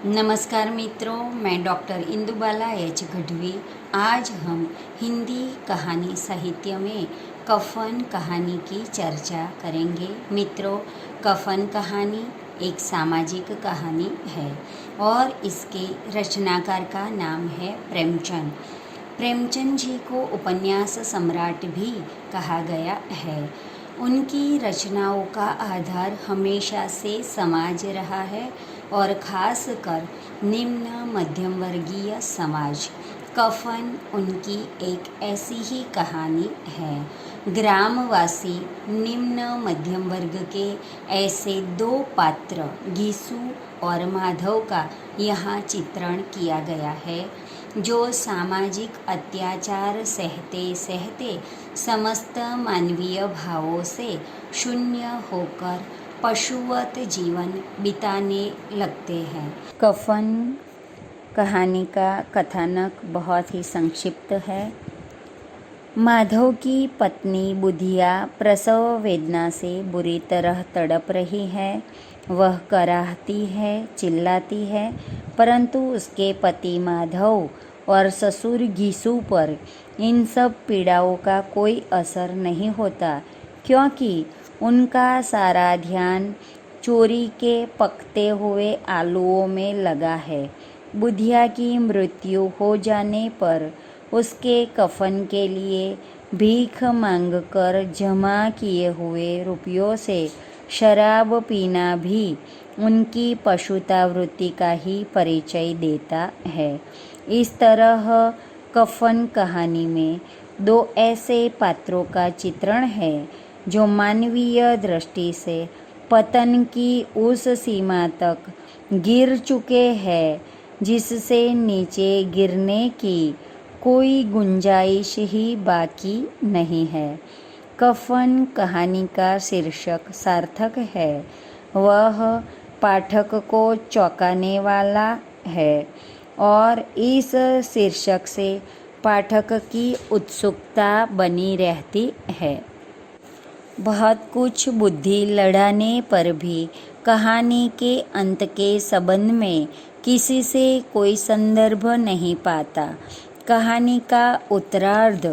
नमस्कार मित्रों, मैं डॉक्टर इंदुबाला एच गढ़वी। आज हम हिंदी कहानी साहित्य में कफन कहानी की चर्चा करेंगे। मित्रों, कफन कहानी एक सामाजिक कहानी है और इसके रचनाकार का नाम है प्रेमचंद। प्रेमचंद जी को उपन्यास सम्राट भी कहा गया है। उनकी रचनाओं का आधार हमेशा से समाज रहा है और ख़ासकर निम्न मध्यम वर्गीय समाज। कफन उनकी एक ऐसी ही कहानी है। ग्रामवासी निम्न मध्यम वर्ग के ऐसे दो पात्र गीसू और माधव का यहाँ चित्रण किया गया है, जो सामाजिक अत्याचार सहते सहते समस्त मानवीय भावों से शून्य होकर पशुवत जीवन बिताने लगते हैं। कफन कहानी का कथानक बहुत ही संक्षिप्त है। माधव की पत्नी बुधिया प्रसव वेदना से बुरी तरह तड़प रही है। वह कराहती है, चिल्लाती है, परंतु उसके पति माधव और ससुर गीसू पर इन सब पीड़ाओं का कोई असर नहीं होता, क्योंकि उनका सारा ध्यान चोरी के पकते हुए आलूओं में लगा है। बुधिया की मृत्यु हो जाने पर उसके कफन के लिए भीख मांगकर जमा किए हुए रुपयों से शराब पीना भी उनकी पशुता वृत्ति का ही परिचय देता है। इस तरह कफन कहानी में दो ऐसे पात्रों का चित्रण है जो मानवीय दृष्टि से पतन की उस सीमा तक गिर चुके हैं जिससे नीचे गिरने की कोई गुंजाइश ही बाकी नहीं है। कफन कहानी का शीर्षक सार्थक है। वह पाठक को चौंकाने वाला है और इस शीर्षक से पाठक की उत्सुकता बनी रहती है। बहुत कुछ बुद्धि लड़ाने पर भी कहानी के अंत के संबंध में किसी से कोई संदर्भ नहीं पाता। कहानी का उत्तरार्ध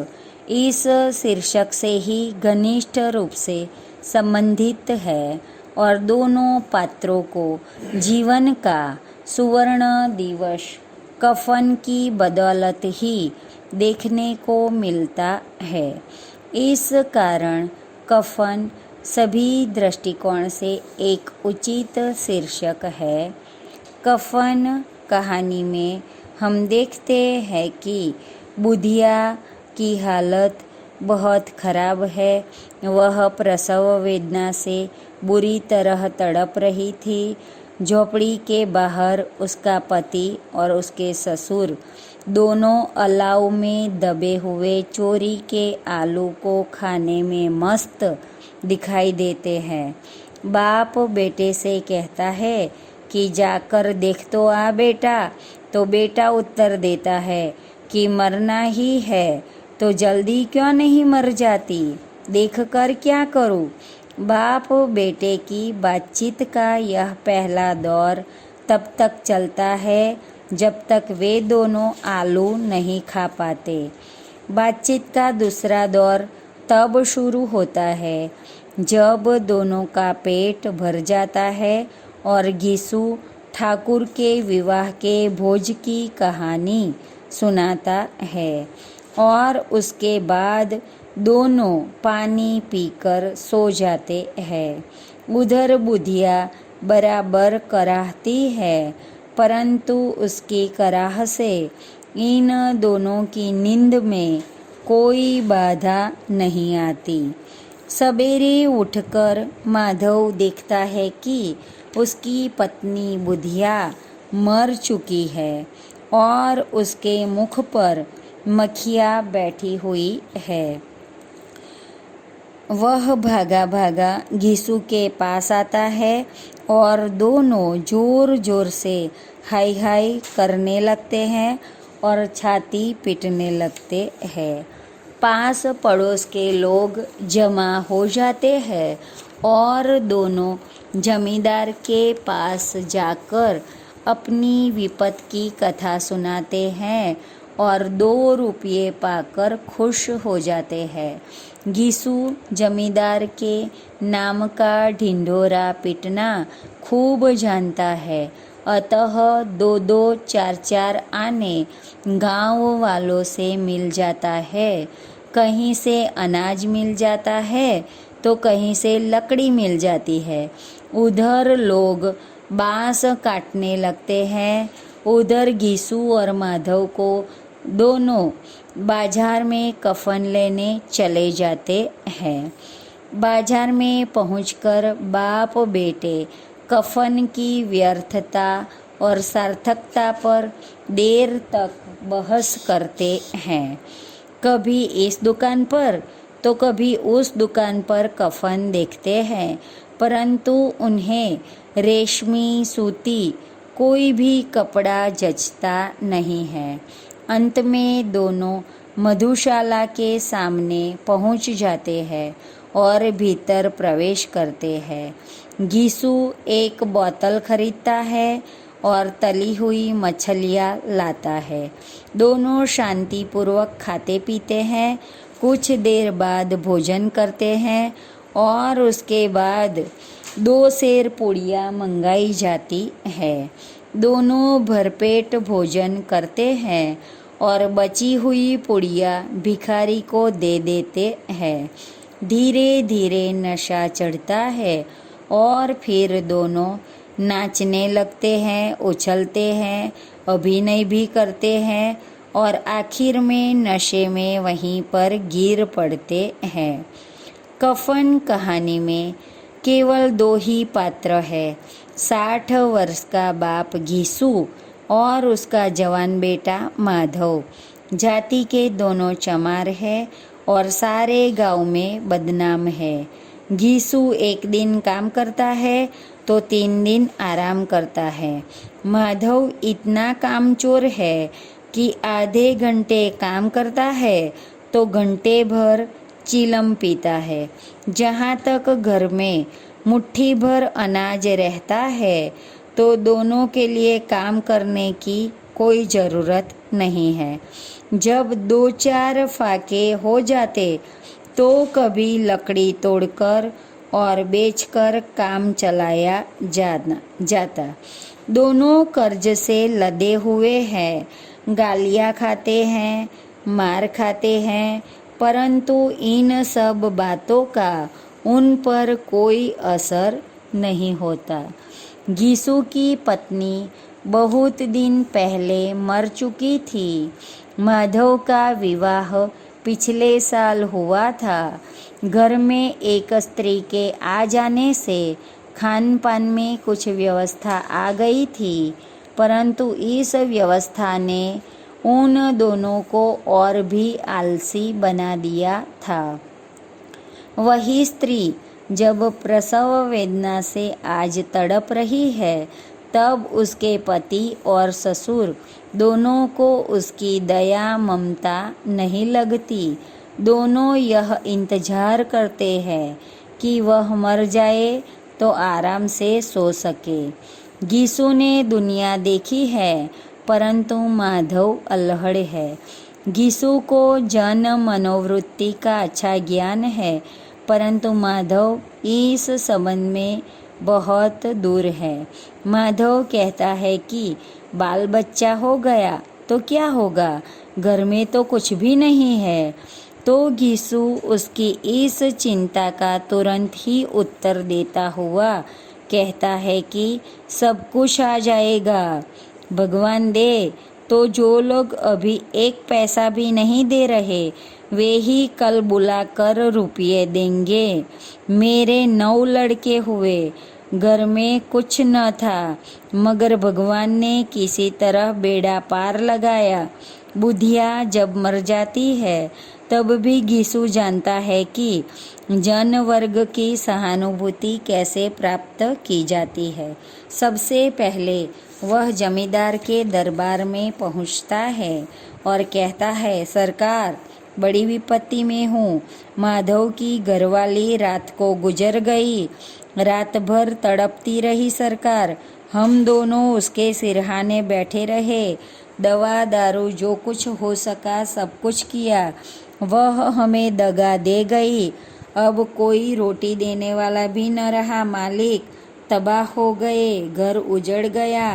इस शीर्षक से ही घनिष्ठ रूप से संबंधित है और दोनों पात्रों को जीवन का सुवर्ण दिवस कफन की बदौलत ही देखने को मिलता है। इस कारण कफन सभी दृष्टिकोण से एक उचित शीर्षक है। कफन कहानी में हम देखते हैं कि बुधिया की हालत बहुत खराब है। वह प्रसव वेदना से बुरी तरह तड़प रही थी। झोपड़ी के बाहर उसका पति और उसके ससुर दोनों अलाव में दबे हुए चोरी के आलू को खाने में मस्त दिखाई देते हैं। बाप बेटे से कहता है कि जाकर देख तो आ बेटा, तो बेटा उत्तर देता है कि मरना ही है तो जल्दी क्यों नहीं मर जाती, देखकर क्या करूं। बाप बेटे की बातचीत का यह पहला दौर तब तक चलता है जब तक वे दोनों आलू नहीं खा पाते। बातचीत का दूसरा दौर तब शुरू होता है जब दोनों का पेट भर जाता है और गीसू ठाकुर के विवाह के भोज की कहानी सुनाता है और उसके बाद दोनों पानी पीकर सो जाते हैं। उधर बुधिया बराबर कराहती है, परंतु उसकी कराह से इन दोनों की नींद में कोई बाधा नहीं आती। सवेरे उठकर माधव देखता है कि उसकी पत्नी बुधिया मर चुकी है और उसके मुख पर मक्खियाँ बैठी हुई है। वह भागा भागा घीसू के पास आता है और दोनों जोर जोर से हाय हाय करने लगते हैं और छाती पीटने लगते हैं। पास पड़ोस के लोग जमा हो जाते हैं और दोनों जमींदार के पास जाकर अपनी विपत की कथा सुनाते हैं और 2 रुपये पाकर खुश हो जाते हैं। घीसू जमींदार के नाम का ढिंढोरा पीटना खूब जानता है, अतः 2-2, 4-4 आने गांव वालों से मिल जाता है। कहीं से अनाज मिल जाता है तो कहीं से लकड़ी मिल जाती है। उधर लोग बांस काटने लगते हैं, उधर घीसू और माधव को दोनों बाजार में कफन लेने चले जाते हैं। बाजार में पहुंचकर बाप बेटे कफन की व्यर्थता और सार्थकता पर देर तक बहस करते हैं। कभी इस दुकान पर तो कभी उस दुकान पर कफन देखते हैं, परंतु उन्हें रेशमी सूती कोई भी कपड़ा जचता नहीं है। अंत में दोनों मधुशाला के सामने पहुंच जाते हैं और भीतर प्रवेश करते हैं। घीसू एक बोतल खरीदता है और तली हुई मछलियाँ लाता है। दोनों शांतिपूर्वक खाते पीते हैं। कुछ देर बाद भोजन करते हैं और उसके बाद 2 सेर पूड़ियाँ मंगाई जाती है। दोनों भरपेट भोजन करते हैं और बची हुई पूड़ियाँ भिखारी को दे देते हैं। धीरे धीरे नशा चढ़ता है और फिर दोनों नाचने लगते हैं, उछलते हैं, अभिनय भी करते हैं और आखिर में नशे में वहीं पर गिर पड़ते हैं। कफन कहानी में केवल 2 ही पात्र है, 60 वर्ष का बाप घीसू और उसका जवान बेटा माधव। जाति के दोनों चमार है और सारे गांव में बदनाम है। घीसू एक दिन काम करता है तो 3 दिन आराम करता है। माधव इतना कामचोर है कि आधे घंटे काम करता है तो घंटे भर चिलम पीता है। जहाँ तक घर में मुट्ठी भर अनाज रहता है तो दोनों के लिए काम करने की कोई ज़रूरत नहीं है। जब 2-4 फाके हो जाते तो कभी लकड़ी तोड़कर और बेचकर काम चलाया जाता। दोनों कर्ज से लदे हुए हैं, गालियाँ खाते हैं, मार खाते हैं, परंतु इन सब बातों का उन पर कोई असर नहीं होता। घीसू की पत्नी बहुत दिन पहले मर चुकी थी। माधव का विवाह पिछले साल हुआ था। घर में एक स्त्री के आ जाने से खान पान में कुछ व्यवस्था आ गई थी, परंतु इस व्यवस्था ने उन दोनों को और भी आलसी बना दिया था। वही स्त्री जब प्रसव वेदना से आज तड़प रही है, तब उसके पति और ससुर दोनों को उसकी दया ममता नहीं लगती। दोनों यह इंतजार करते हैं कि वह मर जाए तो आराम से सो सके। घीसू ने दुनिया देखी है, परंतु माधव अल्हड़ है। घीसू को जन मनोवृत्ति का अच्छा ज्ञान है, परंतु माधव इस संबंध में बहुत दूर है। माधव कहता है कि बाल बच्चा हो गया तो क्या होगा, घर में तो कुछ भी नहीं है। तो घीसू उसकी इस चिंता का तुरंत ही उत्तर देता हुआ कहता है कि सब कुछ आ जाएगा, भगवान दे तो जो लोग अभी 1 पैसा भी नहीं दे रहे, वे ही कल बुलाकर रुपये देंगे। मेरे 9 लड़के हुए, घर में कुछ न था, मगर भगवान ने किसी तरह बेड़ा पार लगाया। बुधिया जब मर जाती है तब भी घीसू जानता है कि जन वर्ग की सहानुभूति कैसे प्राप्त की जाती है। सबसे पहले वह जमींदार के दरबार में पहुंचता है और कहता है, सरकार, बड़ी विपत्ति में हूँ। माधव की घरवाली रात को गुजर गई। रात भर तड़पती रही सरकार, हम दोनों उसके सिरहाने बैठे रहे। दवा दारू जो कुछ हो सका सब कुछ किया। वह हमें दगा दे गई। अब कोई रोटी देने वाला भी न रहा मालिक। तबाह हो गए, घर उजड़ गया।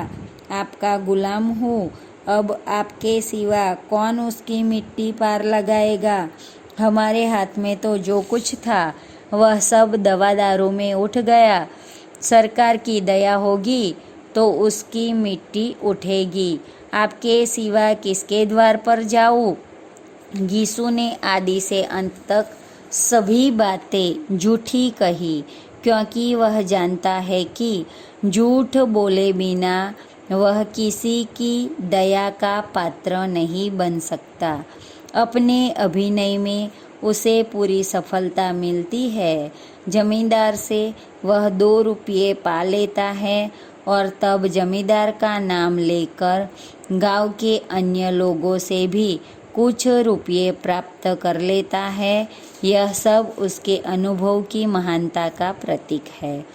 आपका गुलाम हूँ। अब आपके सिवा कौन उसकी मिट्टी पार लगाएगा। हमारे हाथ में तो जो कुछ था वह सब दवा दारू में उठ गया। सरकार की दया होगी तो उसकी मिट्टी उठेगी। आपके सिवा किसके द्वार पर जाऊँ। गीसू ने आदि से अंत तक सभी बातें झूठी कही, क्योंकि वह जानता है कि झूठ बोले बिना वह किसी की दया का पात्र नहीं बन सकता। अपने अभिनय में उसे पूरी सफलता मिलती है। जमींदार से वह 2 रुपये पा लेता है और तब जमींदार का नाम लेकर गांव के अन्य लोगों से भी कुछ रुपये प्राप्त कर लेता है। यह सब उसके अनुभव की महानता का प्रतीक है।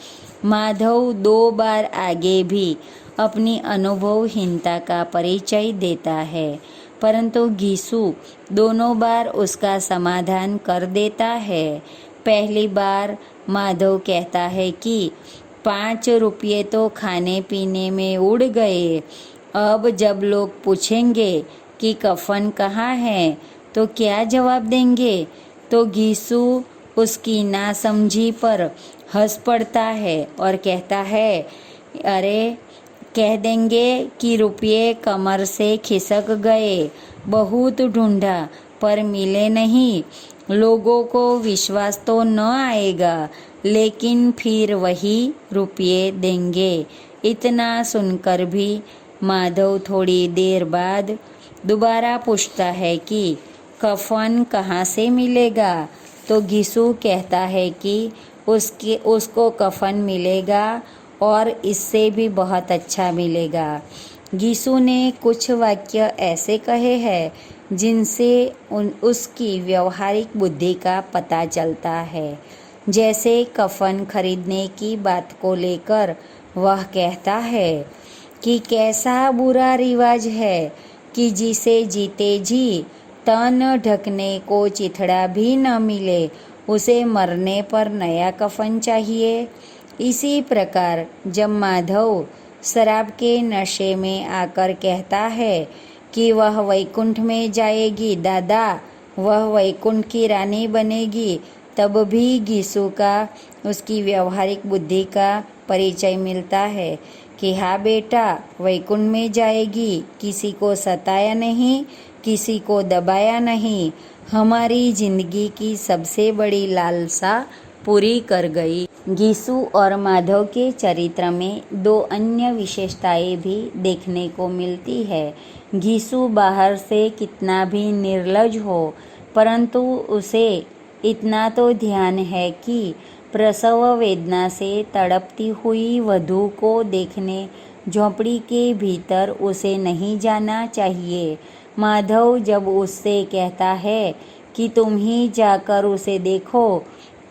माधव 2 बार आगे भी अपनी अनुभवहीनता का परिचय देता है, परंतु घीसू दोनों बार उसका समाधान कर देता है। पहली बार माधव कहता है कि 5 रुपये तो खाने पीने में उड़ गए। अब जब लोग पूछेंगे कि कफन कहाँ है तो क्या जवाब देंगे। तो घीसू उसकी नासमझी पर हंस पड़ता है और कहता है, अरे कह देंगे कि रुपये कमर से खिसक गए, बहुत ढूंढा पर मिले नहीं। लोगों को विश्वास तो न आएगा, लेकिन फिर वही रुपये देंगे। इतना सुनकर भी माधव थोड़ी देर बाद दोबारा पूछता है कि कफन कहाँ से मिलेगा। तो घीसू कहता है कि उसको कफन मिलेगा और इससे भी बहुत अच्छा मिलेगा। घीसू ने कुछ वाक्य ऐसे कहे हैं जिनसे उसकी व्यवहारिक बुद्धि का पता चलता है। जैसे कफन खरीदने की बात को लेकर वह कहता है कि कैसा बुरा रिवाज है कि जिसे जीते जी तन ढकने को चिथड़ा भी न मिले, उसे मरने पर नया कफन चाहिए। इसी प्रकार जब माधव शराब के नशे में आकर कहता है कि वह वैकुंठ में जाएगी दादा, वह वैकुंठ की रानी बनेगी, तब भी घीसू का उसकी व्यवहारिक बुद्धि का परिचय मिलता है कि हाँ बेटा, वैकुंठ में जाएगी, किसी को सताया नहीं, किसी को दबाया नहीं, हमारी जिंदगी की सबसे बड़ी लालसा पूरी कर गई। घीसू और माधव के चरित्र में 2 अन्य विशेषताएं भी देखने को मिलती है। घीसू बाहर से कितना भी निर्लज हो, परंतु उसे इतना तो ध्यान है कि प्रसव वेदना से तड़पती हुई वधू को देखने झोंपड़ी के भीतर उसे नहीं जाना चाहिए। माधव जब उससे कहता है कि तुम ही जाकर उसे देखो,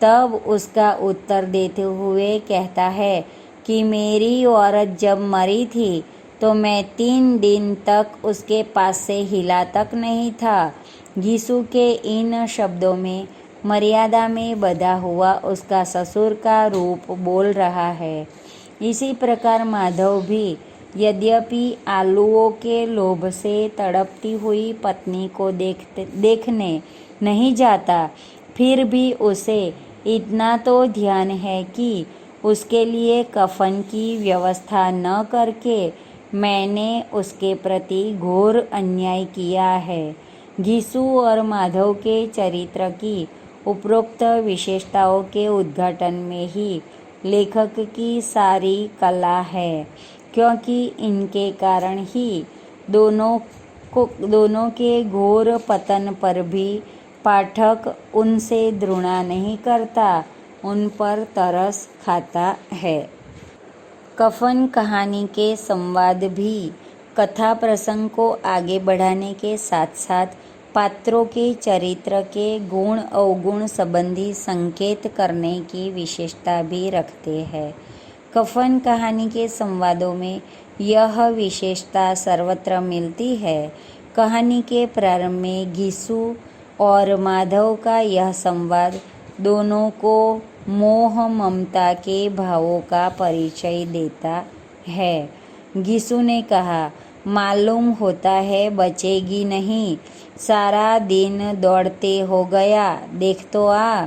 तब उसका उत्तर देते हुए कहता है कि मेरी औरत जब मरी थी तो मैं 3 दिन तक उसके पास से हिला तक नहीं था। घीसू के इन शब्दों में मर्यादा में बंधा हुआ उसका ससुर का रूप बोल रहा है। इसी प्रकार माधव भी यद्यपि आलुओं के लोभ से तड़पती हुई पत्नी को देखने नहीं जाता, फिर भी उसे इतना तो ध्यान है कि उसके लिए कफन की व्यवस्था न करके मैंने उसके प्रति घोर अन्याय किया है। घीसू और माधव के चरित्र की उपरोक्त विशेषताओं के उद्घाटन में ही लेखक की सारी कला है, क्योंकि इनके कारण ही दोनों के घोर पतन पर भी पाठक उनसे घृणा नहीं करता, उन पर तरस खाता है। कफन कहानी के संवाद भी कथा प्रसंग को आगे बढ़ाने के साथ साथ पात्रों के चरित्र के गुण अवगुण संबंधी संकेत करने की विशेषता भी रखते हैं। कफन कहानी के संवादों में यह विशेषता सर्वत्र मिलती है। कहानी के प्रारंभ में घिसू और माधव का यह संवाद दोनों को मोह ममता के भावों का परिचय देता है। घिसू ने कहा, मालूम होता है बचेगी नहीं, सारा दिन दौड़ते हो गया, देख तो आ।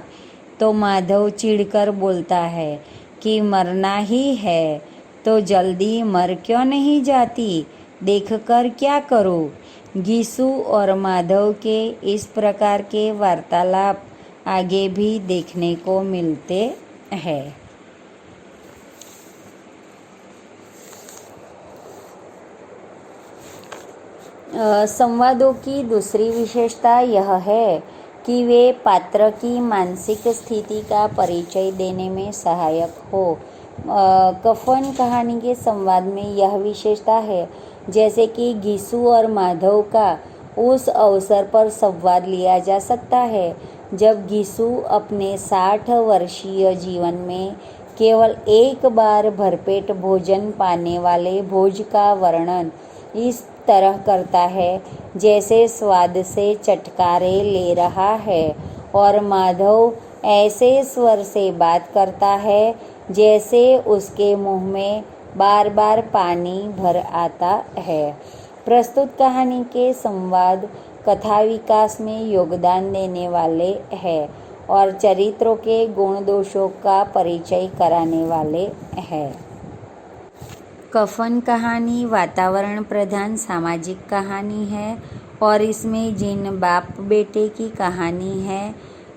तो माधव चिढ़कर बोलता है कि मरना ही है तो जल्दी मर क्यों नहीं जाती, देखकर क्या करूं। घिसू और माधव के इस प्रकार के वार्तालाप आगे भी देखने को मिलते हैं। संवादों की दूसरी विशेषता यह है कि वे पात्र की मानसिक स्थिति का परिचय देने में सहायक हो। कफन कहानी के संवाद में यह विशेषता है, जैसे कि घिसू और माधव का उस अवसर पर संवाद लिया जा सकता है जब घिसू अपने 60 वर्षीय जीवन में केवल एक बार भरपेट भोजन पाने वाले भोज का वर्णन इस तरह करता है जैसे स्वाद से चटकारे ले रहा है, और माधव ऐसे स्वर से बात करता है जैसे उसके मुंह में बार बार पानी भर आता है। प्रस्तुत कहानी के संवाद कथा विकास में योगदान देने वाले हैं और चरित्रों के गुण दोषों का परिचय कराने वाले हैं। कफन कहानी वातावरण प्रधान सामाजिक कहानी है और इसमें जिन बाप बेटे की कहानी है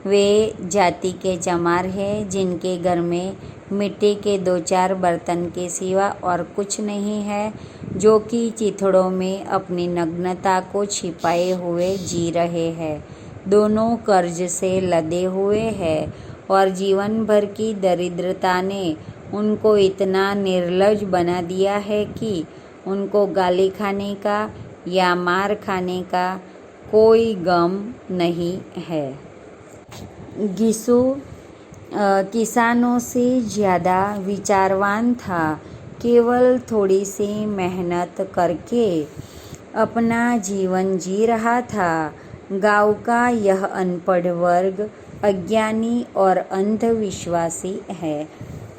वे जाति के चमार हैं, जिनके घर में मिट्टी के 2-4 बर्तन के सिवा और कुछ नहीं है, जो कि चिथड़ों में अपनी नग्नता को छिपाए हुए जी रहे हैं। दोनों कर्ज से लदे हुए हैं और जीवन भर की दरिद्रता ने उनको इतना निर्लज बना दिया है कि उनको गाली खाने का या मार खाने का कोई गम नहीं है। घिसू किसानों से ज़्यादा विचारवान था। केवल थोड़ी सी मेहनत करके अपना जीवन जी रहा था। गांव का यह अनपढ़ वर्ग अज्ञानी और अंधविश्वासी है।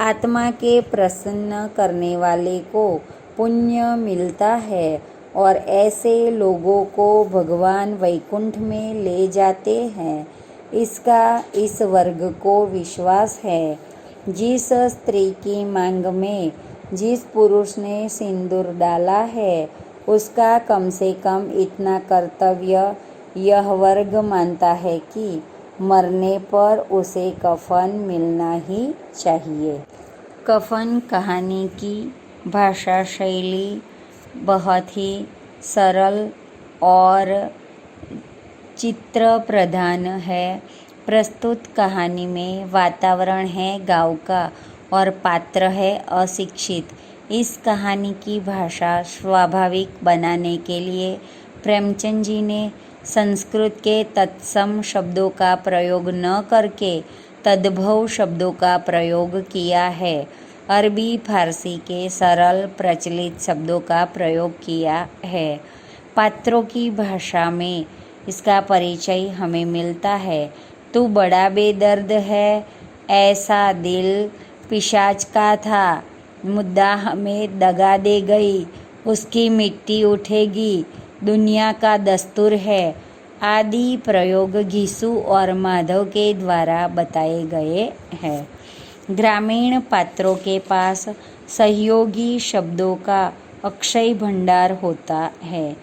आत्मा के प्रसन्न करने वाले को पुण्य मिलता है और ऐसे लोगों को भगवान वैकुंठ में ले जाते हैं, इसका इस वर्ग को विश्वास है। जिस स्त्री की मांग में जिस पुरुष ने सिंदूर डाला है, उसका कम से कम इतना कर्तव्य यह वर्ग मानता है कि मरने पर उसे कफन मिलना ही चाहिए। कफन कहानी की भाषा शैली बहुत ही सरल और चित्र प्रधान है। प्रस्तुत कहानी में वातावरण है गांव का और पात्र है अशिक्षित। इस कहानी की भाषा स्वाभाविक बनाने के लिए प्रेमचंद जी ने संस्कृत के तत्सम शब्दों का प्रयोग न करके तद्भव शब्दों का प्रयोग किया है। अरबी फारसी के सरल प्रचलित शब्दों का प्रयोग किया है। पात्रों की भाषा में इसका परिचय हमें मिलता है। तू बड़ा बेदर्द है, ऐसा दिल पिशाच का था, मुद्दा हमें दगा दे गई, उसकी मिट्टी उठेगी, दुनिया का दस्तूर है आदि प्रयोग घिसू और माधव के द्वारा बताए गए हैं। ग्रामीण पात्रों के पास सहयोगी शब्दों का अक्षय भंडार होता है।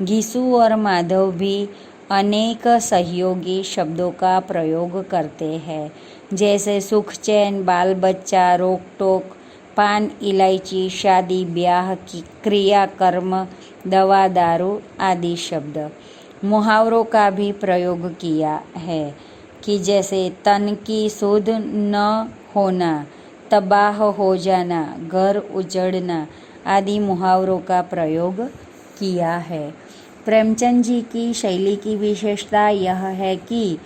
घिसू और माधव भी अनेक सहयोगी शब्दों का प्रयोग करते हैं, जैसे सुख चैन, बाल बच्चा, रोक टोक, पान इलायची, शादी ब्याह की क्रिया कर्म, दवा दारू आदि शब्द। मुहावरों का भी प्रयोग किया है कि जैसे तन की सुध न होना, तबाह हो जाना, घर उजड़ना आदि मुहावरों का प्रयोग किया है। प्रेमचंद जी की शैली की विशेषता यह है कि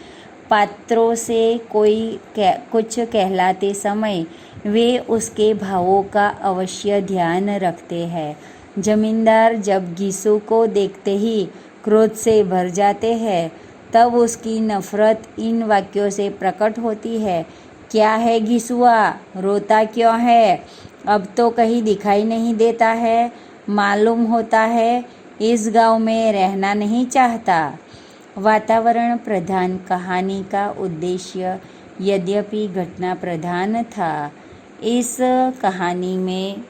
पात्रों से कुछ कहलाते समय वे उसके भावों का अवश्य ध्यान रखते हैं। जमींदार जब घिसू को देखते ही क्रोध से भर जाते हैं, तब उसकी नफरत इन वाक्यों से प्रकट होती है। क्या है घिसुआ, रोता क्यों है? अब तो कहीं दिखाई नहीं देता है। मालूम होता है इस गांव में रहना नहीं चाहता। वातावरण प्रधान कहानी का उद्देश्य यद्यपि घटना प्रधान था। इस कहानी में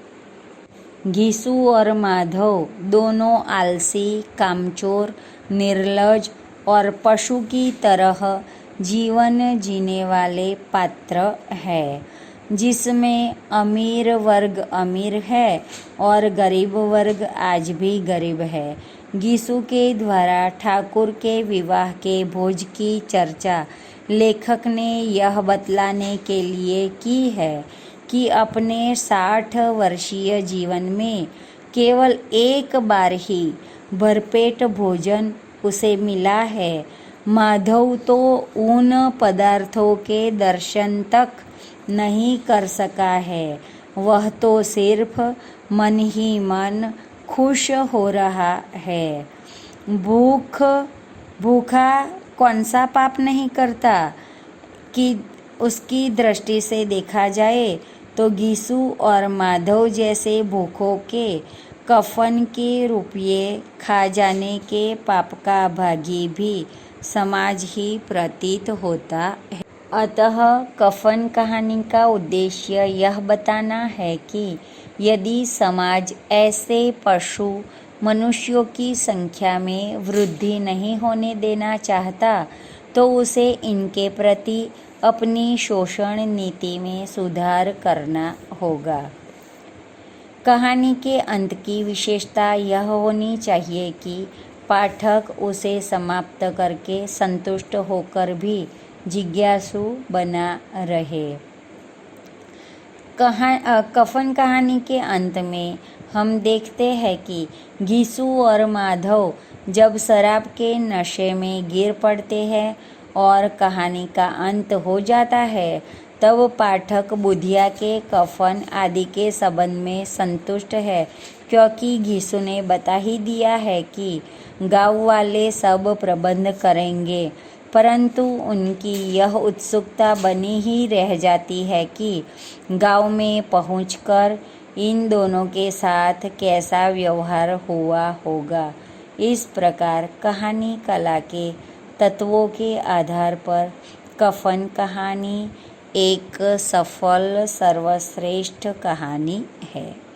घिसू और माधव दोनों आलसी, कामचोर, निर्लज और पशु की तरह जीवन जीने वाले पात्र हैं, जिसमें अमीर वर्ग अमीर है और गरीब वर्ग आज भी गरीब है। घिसू के द्वारा ठाकुर के विवाह के भोज की चर्चा लेखक ने यह बतलाने के लिए की है कि अपने 60 वर्षीय जीवन में केवल एक बार ही भरपेट भोजन उसे मिला है। माधव तो उन पदार्थों के दर्शन तक नहीं कर सका है। वह तो सिर्फ मन ही मन खुश हो रहा है। भूखा कौन सा पाप नहीं करता? कि उसकी दृष्टि से देखा जाए तो घिसू और माधव जैसे भूखों के कफन के रुपये खा जाने के पाप का भागी भी समाज ही प्रतीत होता है। अतः कफन कहानी का उद्देश्य यह बताना है कि यदि समाज ऐसे पशु मनुष्यों की संख्या में वृद्धि नहीं होने देना चाहता, तो उसे इनके प्रति अपनी शोषण नीति में सुधार करना होगा। कहानी के अंत की विशेषता यह होनी चाहिए कि पाठक उसे समाप्त करके संतुष्ट होकर भी जिज्ञासु बना रहे। कफन कहानी के अंत में हम देखते हैं कि घिसू और माधव जब शराब के नशे में गिर पड़ते हैं और कहानी का अंत हो जाता है, तब पाठक बुधिया के कफन आदि के संबंध में संतुष्ट है, क्योंकि घिसू ने बता ही दिया है कि गांव वाले सब प्रबंध करेंगे। परंतु उनकी यह उत्सुकता बनी ही रह जाती है कि गांव में पहुंचकर इन दोनों के साथ कैसा व्यवहार हुआ होगा। इस प्रकार कहानी कला के तत्वों के आधार पर कफन कहानी एक सफल सर्वश्रेष्ठ कहानी है।